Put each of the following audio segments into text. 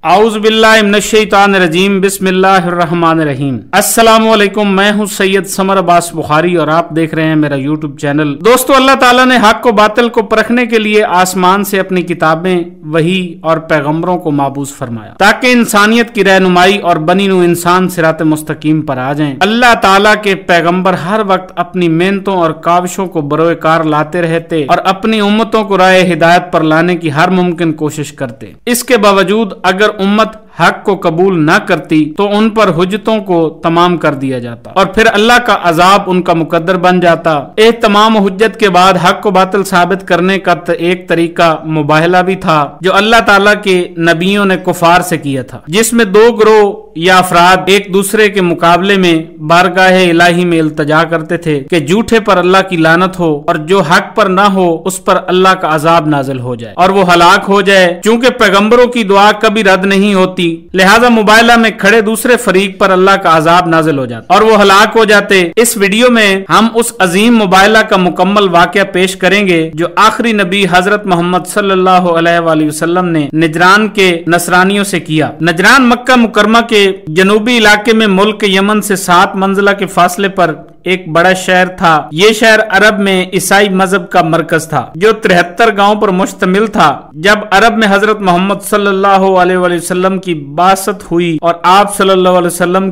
اعوذ باللہ من الشیطان الرجیم بسم اللہ الرحمن الرحیم۔ السلام علیکم، میں ہوں سید سمر عباس بخاری اور آپ دیکھ رہے ہیں میرا یوٹیوب چینل۔ دوستو، اللہ تعالیٰ نے حق و باطل کو پرکھنے کے لیے آسمان سے اپنی کتابیں، وحی اور پیغمبروں کو مابعوث فرمایا تاکہ انسانیت کی رہنمائی اور بنی نوع انسان صراط مستقیم پر آ جائیں۔ اللہ تعالیٰ کے پیغمبر ہر وقت اپنی محنتوں اور کاوشوں کو بروئے کار لاتے رہتے اور اپنی امتوں کو راہ ہدایت پر لانے کی ہر ممکن کوشش کرتے۔ اس کے باوجود اگر امت حق کو قبول نہ کرتی تو ان پر حجتوں کو تمام کر دیا جاتا اور پھر اللہ کا عذاب ان کا مقدر بن جاتا۔ تمام حجت کے بعد حق کو باطل ثابت کرنے کا ایک طریقہ مباہلہ بھی تھا جو اللہ تعالیٰ کے نبیوں نے کفار سے کیا تھا، جس میں دو گروہ یا افراد ایک دوسرے کے مقابلے میں بارگاہ الہی میں التجا کرتے تھے کہ جھوٹے پر اللہ کی لعنت ہو اور جو حق پر نہ ہو اس پر اللہ کا عذاب نازل ہو جائے اور وہ ہلاک ہو جائے۔ چونکہ پیغمبروں کی دعا کبھی رد نہیں ہوتی، لہذا مباہلہ میں کھڑے دوسرے فریق پر اللہ کا عذاب نازل ہو جاتا اور وہ ہلاک ہو جاتے۔ اس ویڈیو میں ہم اس عظیم مباہلہ کا مکمل واقعہ پیش کریں گے جو آخری نبی حضرت محمد صلی اللہ علیہ وآلہ وسلم نے نجران کے نصرانیوں سے کیا۔ نجران مکہ مکرمہ کے جنوبی علاقے میں ملک یمن سے 7 منزلہ کے فاصلے پر ایک بڑا شہر تھا۔ یہ شہر عرب میں عیسائی مذہب کا مرکز تھا جو 73 گاؤں پر مشتمل تھا۔ جب عرب میں حضرت محمد صلی اللہ علیہ وآلہ وسلم کی بعثت ہوئی اور آپ صلی اللہ علیہ وسلم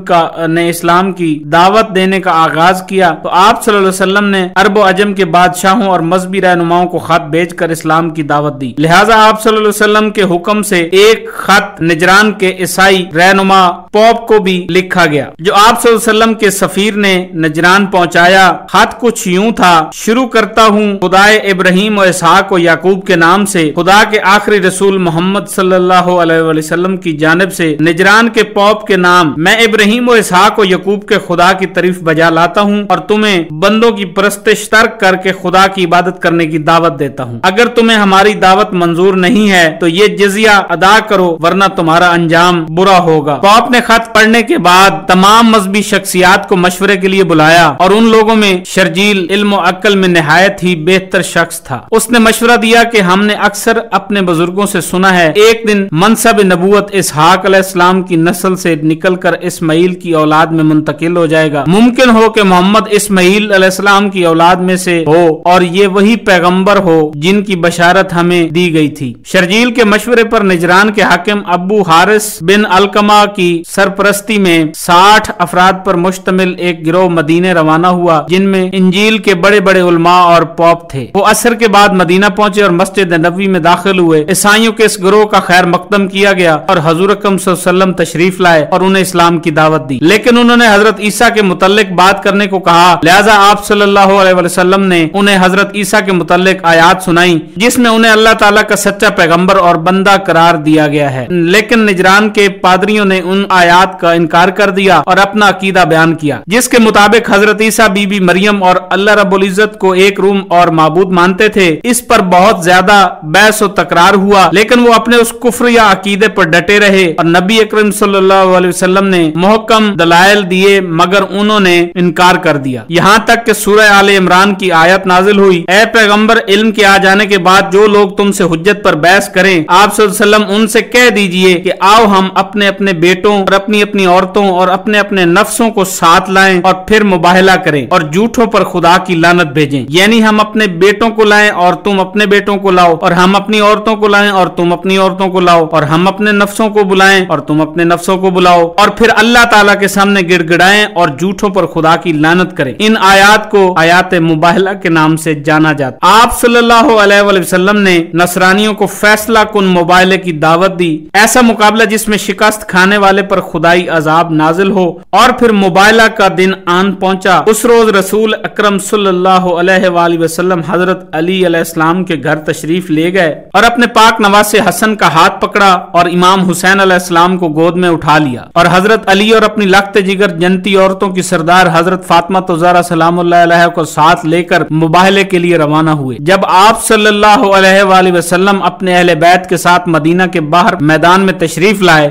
نے اسلام کی دعوت دینے کا آغاز کیا تو آپ صلی اللہ علیہ وسلم نے عرب و عجم کے بادشاہوں اور مذہبی رہنماؤں کو خط بھیج کر اسلام کی دعوت دی۔ لہٰذا آپ صلی اللہ علیہ وسلم کے حکم سے ایک خط نجران کے عیسائی رہنما پوپ کو بھی لکھا گیا جو آپ صلی اللہ علیہ وسلم کے سفیر نے نجران پہنچایا۔ خط کچھ یوں تھا: شروع کرتا ہوں خدائے ابراہیم و اسحاق و یعقوب کے نام سے، خدا کے آخری رسول محمد صلی اللہ علیہ وسلم کی جانب سے نجران کے پوپ کے نام، میں ابراہیم و اسحاق و یعقوب کے خدا کی طرف بجا لاتا ہوں اور تمہیں بندوں کی پرستش ترک کر کے خدا کی عبادت کرنے کی دعوت دیتا ہوں۔ اگر تمہیں ہماری دعوت منظور نہیں ہے تو یہ جزیہ ادا کرو ورنہ تمہارا انجام برا ہوگا۔ پوپ نے خط پڑھنے کے بعد تمام مذہبی شخصیات کو مشورے کے لیے بلایا اور ان لوگوں میں شرجیل علم و عقل میں نہایت ہی بہتر شخص تھا۔ اس نے مشورہ دیا کہ ہم نے اکثر اپنے بزرگوں سے سنا ہے ایک دن منصب نبوت اسحاق علیہ السلام کی نسل سے نکل کر اسماعیل کی اولاد میں منتقل ہو جائے گا۔ ممکن ہو کہ محمد اسماعیل علیہ السلام کی اولاد میں سے ہو اور یہ وہی پیغمبر ہو جن کی بشارت ہمیں دی گئی تھی۔ شرجیل کے مشورے پر نجران کے حاکم ابو حارث بن علقمہ کی سرپرستی میں 60 افراد پر مشتمل ایک گروہ مدینے روانہ ہوا جن میں انجیل کے بڑے بڑے علماء اور پوپ تھے۔ وہ عصر کے بعد مدینہ پہنچے اور مسجد نبوی میں داخل ہوئے۔ عیسائیوں کے اس گروہ کا خیر مقدم کیا گیا اور حضور اکرم صلی اللہ علیہ وسلم تشریف لائے اور انہیں اسلام کی دعوت دی، لیکن انہوں نے حضرت عیسیٰ کے متعلق بات کرنے کو کہا۔ لہذا آپ صلی اللہ علیہ وسلم نے انہیں حضرت عیسیٰ کے متعلق آیات سنائی جس میں انہیں اللہ تعالیٰ کا سچا پیغمبر اور بندہ قرار دیا گیا ہے، لیکن نجران کے پادریوں نے ان آیات کا انکار کر دیا اور اپنا عقیدہ بیان کیا جس کے مطابق حضرت عیسیٰ بی بی مریم اور اللہ رب العزت کو ایک روم اور معبود مانتے تھے۔ اس پر بہت زیادہ بحث و تکرار ہوا لیکن وہ اپنے اس کفر یا عقیدے پر ڈٹے رہے اور نبی اکرم صلی اللہ علیہ وسلم نے محکم دلائل دیے مگر انہوں نے انکار کر دیا، یہاں تک کہ سورہ آل عمران کی آیت نازل ہوئی: اے پیغمبر، علم کے آ جانے کے بعد جو لوگ تم سے حجت پر بحث کریں آپ صلی اللہ علیہ وسلم ان سے کہہ دیجئے کہ آؤ ہم اپنے اپنے بیٹوں اور اپنی اپنی عورتوں اور اپنے اپنے نفسوں کو ساتھ لائیں اور پھر مباہلہ کریں اور جھوٹوں پر خدا کی لعنت بھیجیں، یعنی ہم اپنے بیٹوں کو لائیں اور تم اپنے بیٹوں کو لاؤ اور ہم اپنی عورتوں کو لائیں اور تم اپنی عورتوں کو لاؤ اور ہم اپنے نفسوں کو بلائیں اور تم اپنے نفسوں کو بلاؤ اور پھر اللہ تعالیٰ کے سامنے گڑ گڑائیں اور جھوٹوں پر خدا کی لعنت کریں۔ ان آیات کو آیات مباہلہ کے نام سے جانا جاتا۔ آپ صلی اللہ علیہ وآلہ وسلم نے نصرانیوں کو فیصلہ کن مباہلے کی دعوت دی، ایسا مقابلہ جس میں شکست کھانے والے پر خدائی عذاب نازل ہو، اور پھر مباہلہ کا دن آن پہنچا۔ اس روز رسول اکرم صلی اللہ علیہ وآلہ وسلم حضرت علی علیہ السلام کے گھر تشریف لے گئے اور اپنے پاک نواسے حسن کا ہاتھ پکڑا اور امام حسین علیہ السلام کو گود میں اٹھا لیا اور حضرت علی اور اپنی لخت جگر جنتی عورتوں کی سردار حضرت فاطمہ زہرا سلام اللہ علیہ کو ساتھ لے کر مباہلے کے لیے روانہ ہوئے۔ جب آپ صلی اللہ علیہ وآلہ وسلم اپنے اہل بیت کے ساتھ مدینہ کے باہر میدان میں تشریف لائے،